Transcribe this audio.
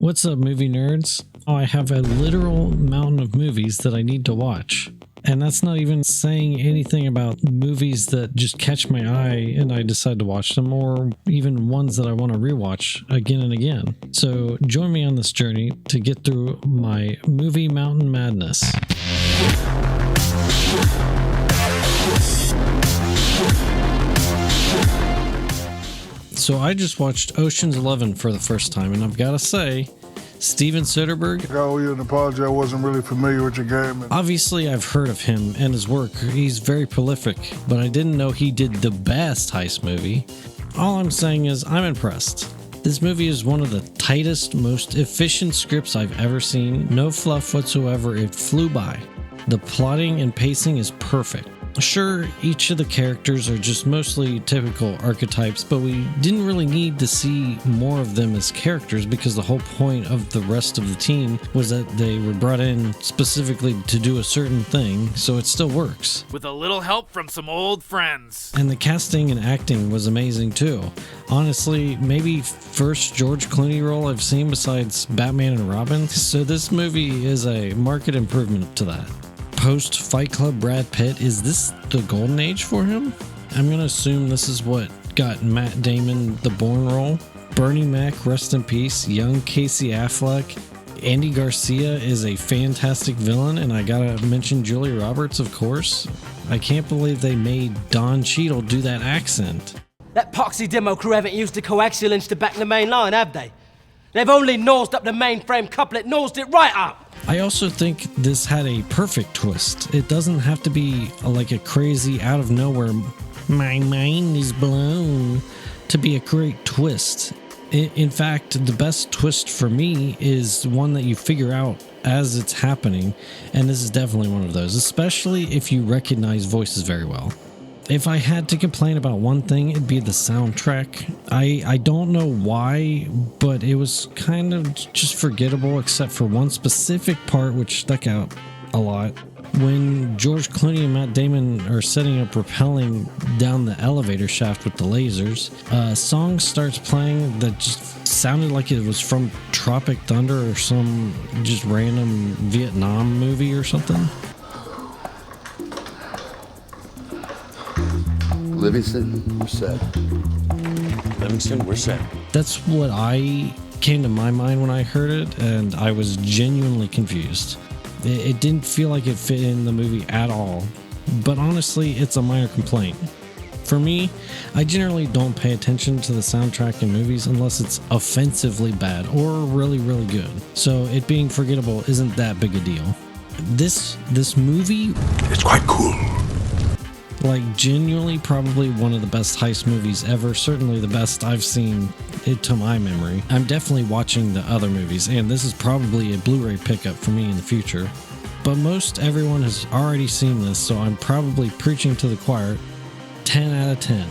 What's up, movie nerds? Oh, I have a literal mountain of movies that I need to watch. And that's not even saying anything about movies that just catch my eye and I decide to watch them, or even ones that I want to rewatch again and again. So join me on this journey to get through my movie mountain madness. So I just watched Ocean's 11 for the first time, and I've got to say, Steven Soderbergh. I owe you an apology. I wasn't really familiar with your game. Obviously, I've heard of him and his work. He's very prolific, but I didn't know he did the best heist movie. All I'm saying is I'm impressed. This movie is one of the tightest, most efficient scripts I've ever seen. No fluff whatsoever. It flew by. The plotting and pacing is perfect. Sure, each of the characters are just mostly typical archetypes, but we didn't really need to see more of them as characters because the whole point of the rest of the team was that they were brought in specifically to do a certain thing, so it still works. With a little help from some old friends. And the casting and acting was amazing too. Honestly, maybe first George Clooney role I've seen besides Batman and Robin, so this movie is a marked improvement to that. Post Fight Club Brad Pitt, is this the golden age for him? I'm gonna assume this is what got Matt Damon the Bourne role. Bernie Mac, rest in peace. Young Casey Affleck. Andy Garcia is a fantastic villain, and I gotta mention Julia Roberts, of course. I can't believe they made Don Cheadle do that accent. That poxy demo crew haven't used the coaxial to back the main line, have they? They've only nosed up the mainframe couplet, nosed it right up! I also think this had a perfect twist. It doesn't have to be like a crazy out of nowhere, my mind is blown, to be a great twist. In fact, the best twist for me is one that you figure out as it's happening, and this is definitely one of those, especially if you recognize voices very well. If I had to complain about one thing, it'd be the soundtrack. I don't know why, but it was kind of just forgettable except for one specific part which stuck out a lot. When George Clooney and Matt Damon are setting up rappelling down the elevator shaft with the lasers, a song starts playing that just sounded like it was from Tropic Thunder or some just random Vietnam movie or something. Livingston, we're set. Livingston, we're set. That's what I came to my mind when I heard it, and I was genuinely confused. It didn't feel like it fit in the movie at all, but honestly, it's a minor complaint. For me, I generally don't pay attention to the soundtrack in movies unless it's offensively bad or really, really good. So it being forgettable isn't that big a deal. This movie, It's quite cool. like, genuinely probably one of the best heist movies ever, certainly the best I've seen it to my memory. I'm definitely watching the other movies, and this is probably a Blu-ray pickup for me in the future. But most everyone has already seen this, so I'm probably preaching to the choir. 10 out of 10.